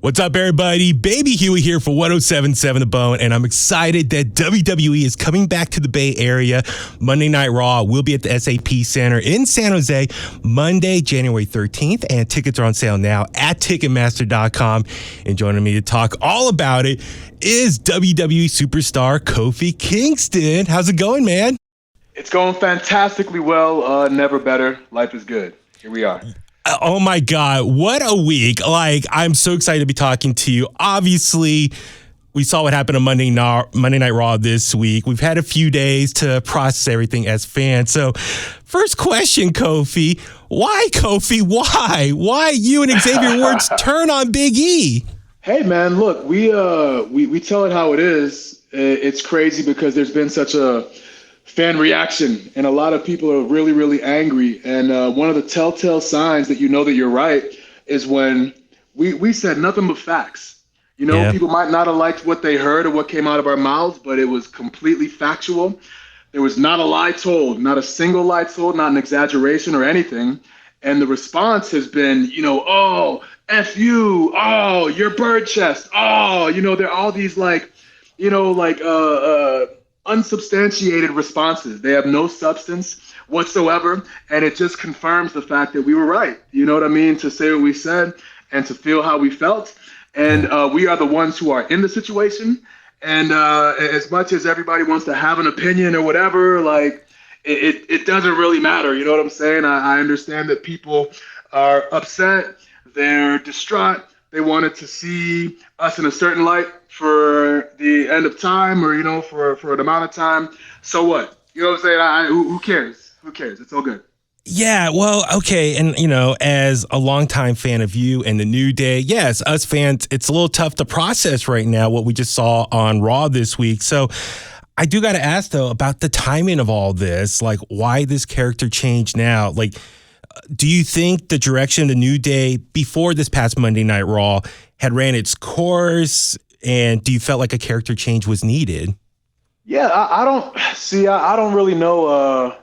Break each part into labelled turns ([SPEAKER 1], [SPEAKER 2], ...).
[SPEAKER 1] What's up, everybody? Baby Huey here for 107.7 The Bone, and I'm excited that WWE is coming back to the Bay Area. Monday Night Raw will be at the SAP Center in San Jose Monday, January 13th, and tickets are on sale now at Ticketmaster.com. And joining me to talk all about it is WWE Superstar Kofi Kingston. How's it going, man?
[SPEAKER 2] It's going fantastically well. Never better. Life is good. Here we are.
[SPEAKER 1] Oh my God, what a week. I'm so excited to be talking to you. Obviously, we saw what happened on Monday Night Raw this week. We've had a few days to process everything as fans. So first question, Kofi, why Kofi? Why you and Xavier Woods turn on Big E?
[SPEAKER 2] Hey man, look, we tell it how it is. It's crazy because there's been such a fan reaction, and a lot of people are really, really angry. And one of the telltale signs that you know that you're right is when we said nothing but facts. You know, People might not have liked what they heard or what came out of our mouths, but it was completely factual. There was not a lie told, not a single lie told, not an exaggeration or anything. And the response has been, oh, F you, oh, you're bird chest, oh, there are all these unsubstantiated responses. They have no substance whatsoever, and it just confirms the fact that we were right. You know what I mean? To say what we said and to feel how we felt. And we are the ones who are in the situation. And as much as everybody wants to have an opinion or whatever, it doesn't really matter. You know what I'm saying? I understand that people are upset. They're distraught. They wanted to see us in a certain light for the end of time or, for an amount of time. So what? You know what I'm saying? Who cares? Who cares? It's all good.
[SPEAKER 1] Yeah, well, okay. And, as a longtime fan of you and the New Day, yes, us fans, it's a little tough to process right now what we just saw on Raw this week. So I do got to ask, though, about the timing of all this, why this character change now? Do you think the direction of the New Day before this past Monday Night Raw had ran its course? And do you felt like a character change was needed?
[SPEAKER 2] Yeah, I don't really know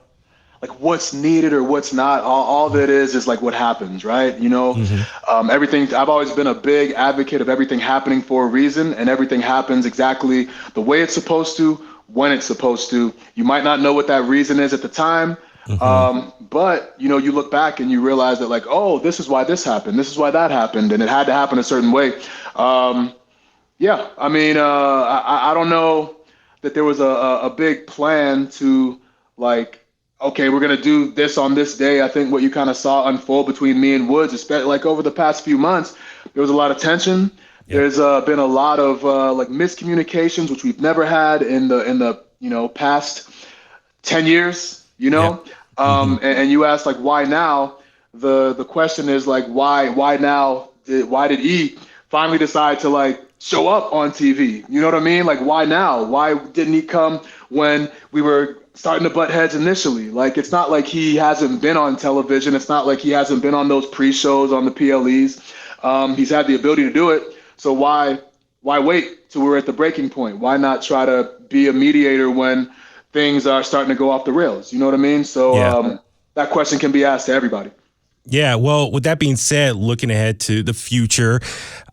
[SPEAKER 2] what's needed or what's not. All that is what happens, right? Everything. I've always been a big advocate of everything happening for a reason, and everything happens exactly the way it's supposed to, when it's supposed to. You might not know what that reason is at the time. But you look back and you realize that oh, this is why this happened. This is why that happened. And it had to happen a certain way. I don't know that there was a big plan to okay, we're going to do this on this day. I think what you kind of saw unfold between me and Woods, especially over the past few months, there was a lot of tension. Yeah. There's been a lot of miscommunications, which we've never had in the past 10 years. And you asked why now? The question is why now? Why did he finally decide to show up on TV? You know what I mean? Why now? Why didn't he come when we were starting to butt heads initially? It's not like he hasn't been on television. It's not like he hasn't been on those pre-shows on the PLEs. He's had the ability to do it. So why wait till we're at the breaking point? Why not try to be a mediator when things are starting to go off the rails? You know what I mean? So that question can be asked to everybody.
[SPEAKER 1] Yeah, well, with that being said, looking ahead to the future,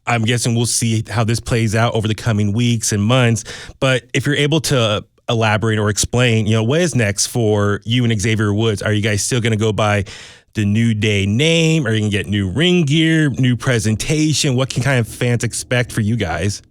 [SPEAKER 1] I'm guessing we'll see how this plays out over the coming weeks and months. But if you're able to elaborate or explain, what is next for you and Xavier Woods? Are you guys still going to go by the New Day name? Are you going to get new ring gear, new presentation? What can kind of fans expect for you guys?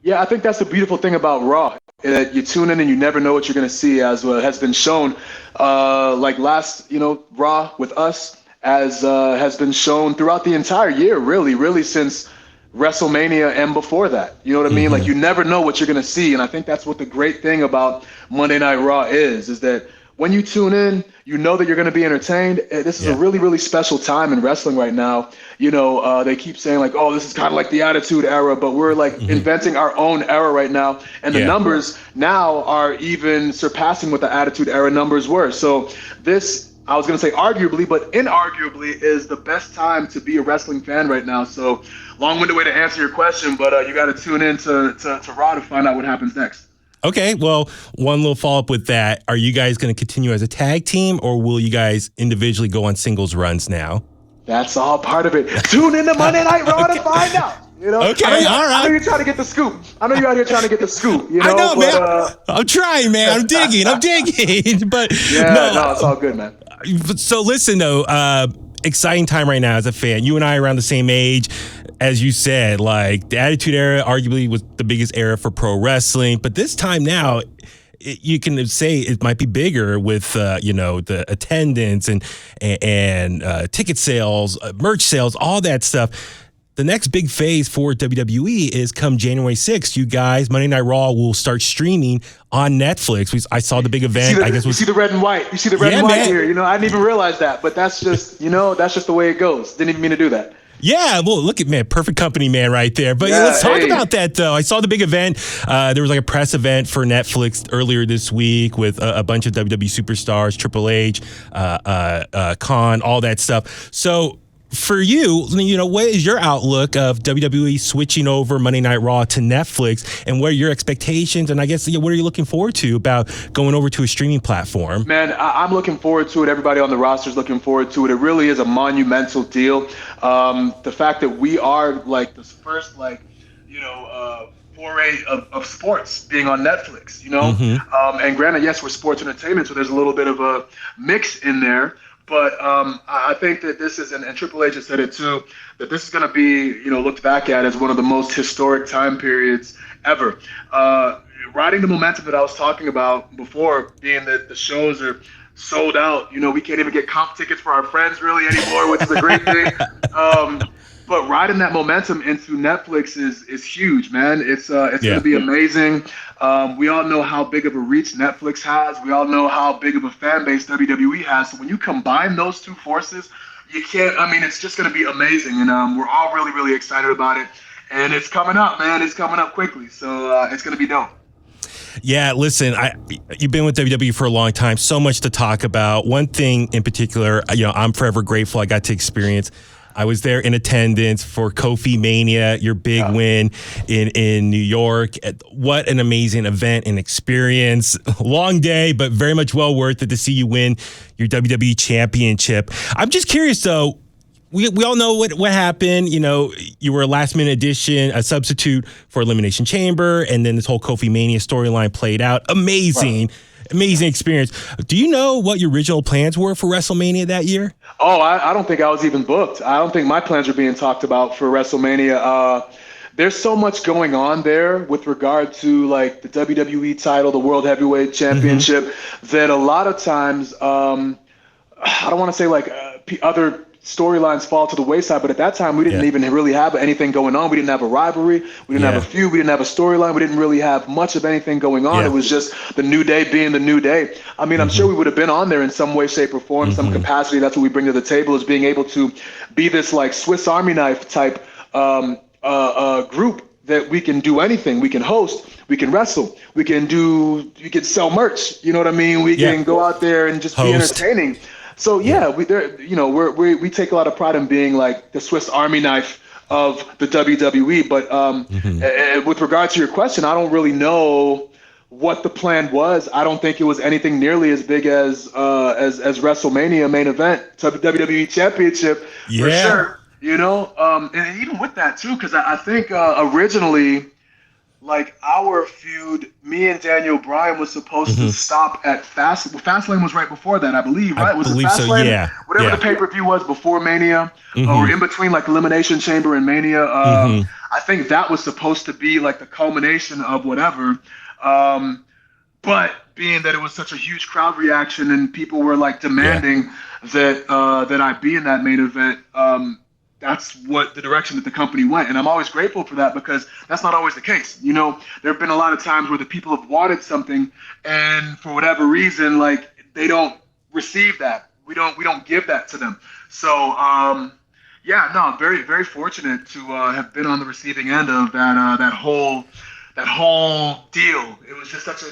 [SPEAKER 2] Yeah, I think that's the beautiful thing about Raw. You tune in and you never know what you're going to see, as has been shown. Last, Raw with us, as has been shown throughout the entire year, really since WrestleMania and before that. You know what I mean? You never know what you're going to see. And I think that's what the great thing about Monday Night Raw is that when you tune in, you know that you're going to be entertained. This is a really, really special time in wrestling right now. They keep saying oh, this is kind of like the Attitude Era, but we're inventing our own era right now. And the numbers now are even surpassing what the Attitude Era numbers were. So this, I was going to say arguably, but inarguably, is the best time to be a wrestling fan right now. So long-winded way to answer your question, but you got to tune in to Raw to find out what happens next.
[SPEAKER 1] Okay, well, one little follow-up with that. Are you guys going to continue as a tag team, or will you guys individually go on singles runs now?
[SPEAKER 2] That's all part of it. Tune in to Monday Night Raw to find out. You know?
[SPEAKER 1] Okay, all right.
[SPEAKER 2] I know you're trying to get the scoop. I know you're out here trying to get the scoop. You know,
[SPEAKER 1] I know,
[SPEAKER 2] but,
[SPEAKER 1] man. I'm trying, man. I'm digging. But
[SPEAKER 2] no, it's all good, man.
[SPEAKER 1] So listen, though, exciting time right now as a fan. You and I are around the same age. As you said, like the Attitude Era arguably was the biggest era for pro wrestling. But this time now, you can say it might be bigger with, the attendance and ticket sales, merch sales, all that stuff. The next big phase for WWE is come January 6th. You guys, Monday Night Raw will start streaming on Netflix. I saw the big event.
[SPEAKER 2] You see the red and white. You see the red and white here. You know, I didn't even realize that, but that's just, that's just the way it goes. Didn't even mean to do that.
[SPEAKER 1] Yeah, well, look at, man, perfect company, man, right there. But let's talk about that, though. I saw the big event. There was like a press event for Netflix earlier this week with a bunch of WWE superstars, Triple H, Khan, all that stuff. So for you, what is your outlook of WWE switching over Monday Night Raw to Netflix, and what are your expectations? And I guess, what are you looking forward to about going over to a streaming platform?
[SPEAKER 2] Man, I'm looking forward to it. Everybody on the roster is looking forward to it. It really is a monumental deal. The fact that we are like this first, foray of sports being on Netflix, and granted, yes, we're sports entertainment, so there's a little bit of a mix in there. But I think that this is, and Triple H has said it too, that this is going to be, looked back at as one of the most historic time periods ever. Riding the momentum that I was talking about before, being that the shows are sold out, we can't even get comp tickets for our friends really anymore, which is a great thing. But riding that momentum into Netflix is huge, man. It's going to be amazing. We all know how big of a reach Netflix has. We all know how big of a fan base WWE has. So when you combine those two forces, it's just going to be amazing. And we're all really, really excited about it. And it's coming up, man. It's coming up quickly. So it's going to be dope.
[SPEAKER 1] Yeah, listen, you've been with WWE for a long time. So much to talk about. One thing in particular, I'm forever grateful I got to experience. I was there in attendance for KofiMania, your big win in New York. What an amazing event and experience. Long day, but very much well worth it to see you win your WWE Championship. I'm just curious, though. We all know what happened. You were a last-minute addition, a substitute for Elimination Chamber, and then this whole KofiMania storyline played out. Amazing. Right. Amazing experience. Do you know what your original plans were for WrestleMania that year?
[SPEAKER 2] Oh, I don't think I was even booked. I don't think my plans were being talked about for WrestleMania. There's so much going on there with regard to like the WWE title, the World Heavyweight Championship, that a lot of times, I don't want to say like other storylines fall to the wayside, but at that time we didn't even really have anything going on. We didn't have a rivalry, we didn't have a feud, we didn't have a storyline, we didn't really have much of anything going on. It was just the New Day being the New Day. I'm sure we would have been on there in some way, shape, or form, some capacity. That's what we bring to the table, is being able to be this like Swiss Army knife type group that we can do anything. We can host, we can wrestle, we can sell merch, you know what I mean? We can go out there and just be entertaining. So we take a lot of pride in being like the Swiss Army knife of the WWE. But with regard to your question, I don't really know what the plan was. I don't think it was anything nearly as big as WrestleMania main event, WWE Championship for sure. And even with that too, because I think originally, like our feud, me and Daniel Bryan was supposed to stop at Fastlane was right before that, I believe, right? Was it Fastlane?
[SPEAKER 1] So, yeah.
[SPEAKER 2] Whatever the pay-per-view was before Mania, or in between like Elimination Chamber and Mania. I think that was supposed to be like the culmination of whatever. But being that it was such a huge crowd reaction and people were like demanding that I be in that main event, that's what the direction that the company went. And I'm always grateful for that, because that's not always the case. There have been a lot of times where the people have wanted something and for whatever reason, like they don't receive that. We don't give that to them. So, very, very fortunate to have been on the receiving end of that whole deal. It was just such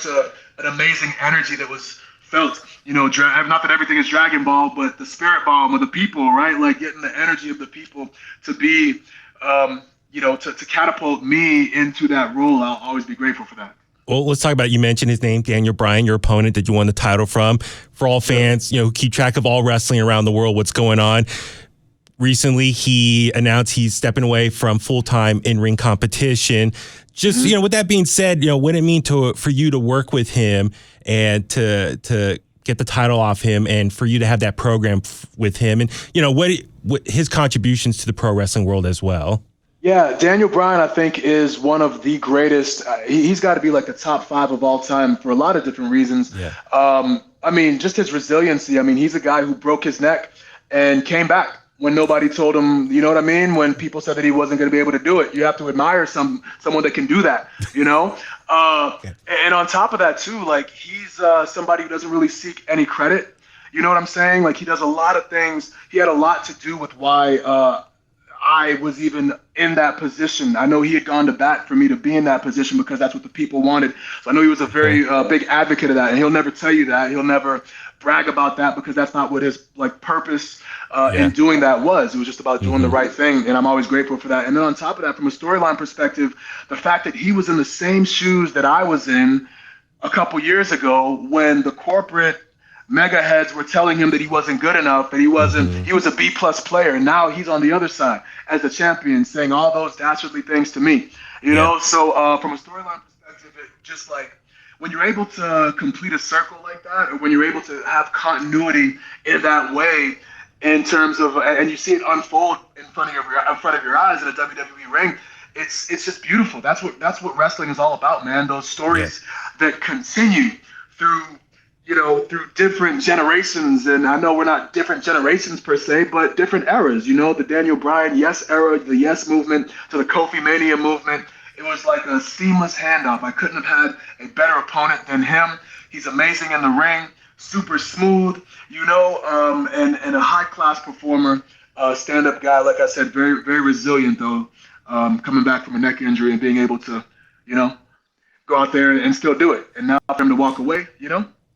[SPEAKER 2] an amazing energy that was felt. Not that everything is Dragon Ball, but the spirit bomb of the people, right? Like getting the energy of the people to be, to catapult me into that role. I'll always be grateful for that.
[SPEAKER 1] Well, let's talk about it. You mentioned his name, Daniel Bryan, your opponent that you won the title from. For all fans, who keep track of all wrestling around the world, what's going on. recently he announced he's stepping away from full-time in-ring competition. Just, with that being said, what it mean for you to work with him and to get the title off him and for you to have that program with him and, what his contributions to the pro wrestling world as well.
[SPEAKER 2] Yeah, Daniel Bryan, I think, is one of the greatest. He's got to be like the top 5 of all time for a lot of different reasons.
[SPEAKER 1] Yeah.
[SPEAKER 2] Just his resiliency. He's a guy who broke his neck and came back when nobody told him, you know what I mean? When people said that he wasn't going to be able to do it. You have to admire someone that can do that, And on top of that, too, like, he's somebody who doesn't really seek any credit. You know what I'm saying? Like, he does a lot of things. He had a lot to do with why I was even in that position. I know he had gone to bat for me to be in that position because that's what the people wanted. So I know he was a very big advocate of that, and he'll never tell you that. He'll never brag about that because that's not what his purpose in doing that was. It was just about doing the right thing, and I'm always grateful for that. And then on top of that, from a storyline perspective, the fact that he was in the same shoes that I was in a couple years ago when the corporate mega heads were telling him that he wasn't good enough, that he wasn't, he was a B+ player. And now he's on the other side as the champion saying all those dastardly things to me, you know? So from a storyline perspective, it just like when you're able to complete a circle like that, or when you're able to have continuity in that way in terms of, and you see it unfold in front of your eyes in a WWE ring, it's just beautiful. That's what wrestling is all about, man. Those stories that continue through different generations. And I know we're not different generations per se, but different eras, the Daniel Bryan Yes era, the Yes movement to the KofiMania movement. It was like a seamless handoff. I couldn't have had a better opponent than him. He's amazing in the ring, super smooth, and a high-class performer, stand-up guy. Like I said, very, very resilient, though, coming back from a neck injury and being able to, go out there and still do it. And now for him to walk away,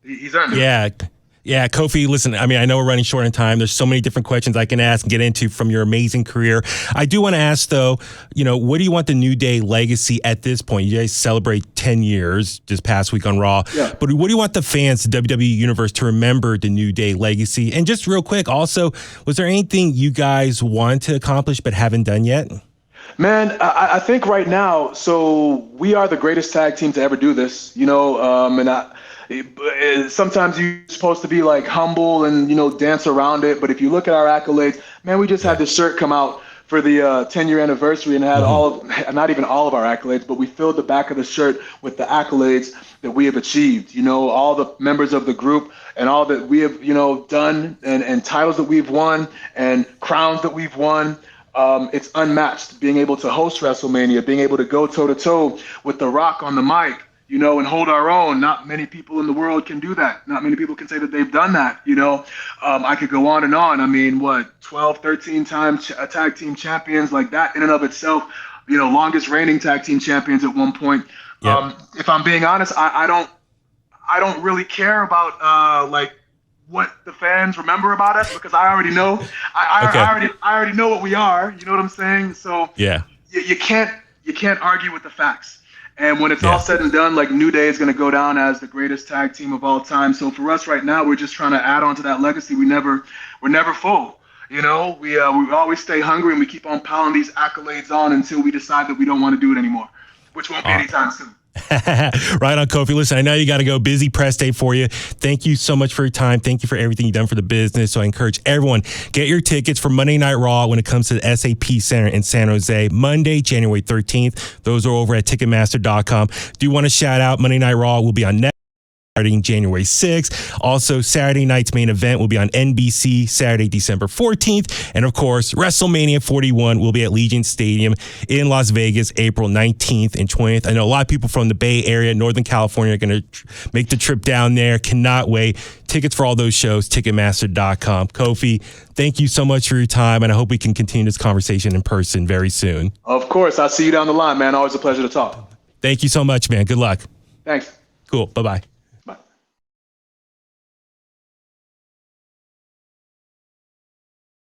[SPEAKER 2] he's earned it.
[SPEAKER 1] Yeah, Kofi, listen, I know we're running short on time. There's so many different questions I can ask and get into from your amazing career. I do want to ask, though, what do you want the New Day legacy at this point? You guys celebrate 10 years this past week on Raw. Yeah. But what do you want the fans, the WWE Universe, to remember the New Day legacy? And just real quick, also, was there anything you guys want to accomplish but haven't done yet?
[SPEAKER 2] Man, I think right now, so we are the greatest tag team to ever do this, sometimes you're supposed to be like humble and, dance around it. But if you look at our accolades, man, we just had this shirt come out for the 10-year anniversary and had not even all of our accolades, but we filled the back of the shirt with the accolades that we have achieved, all the members of the group and all that we have, done and titles that we've won and crowns that we've won. It's unmatched being able to host WrestleMania, being able to go toe-to-toe with The Rock on the mic, and hold our own. Not many people in the world can do that. Not many people can say that they've done that, I could go on and on. 12, 13 times tag team champions, like that in and of itself, longest reigning tag team champions at one point. Yep. If I'm being honest, I don't really care about what the fans remember about us because I already know. I already know what we are. You know what I'm saying? So you can't argue with the facts. And when it's all said and done, New Day is going to go down as the greatest tag team of all time. So for us right now, we're just trying to add on to that legacy. We're never full. We always stay hungry and we keep on piling these accolades on until we decide that we don't want to do it anymore, which won't be anytime soon.
[SPEAKER 1] Right on, Kofi. Listen, I know you got to go. Busy press day for you. Thank you so much for your time. Thank you for everything you've done for the business. So I encourage everyone, get your tickets for Monday Night Raw when it comes to the SAP Center in San Jose, Monday, January 13th. Those are over at Ticketmaster.com. Do want to shout out Monday Night Raw will be on Netflix starting January 6th. Also, Saturday night's main event will be on NBC Saturday, December 14th. And of course, WrestleMania 41 will be at Allegiant Stadium in Las Vegas, April 19th and 20th. I know a lot of people from the Bay Area, Northern California are going to make the trip down there. Cannot wait. Tickets for all those shows, Ticketmaster.com. Kofi, thank you so much for your time, and I hope we can continue this conversation in person very soon.
[SPEAKER 2] Of course. I'll see you down the line, man. Always a pleasure to talk.
[SPEAKER 1] Thank you so much, man. Good luck.
[SPEAKER 2] Thanks.
[SPEAKER 1] Cool. Bye-bye.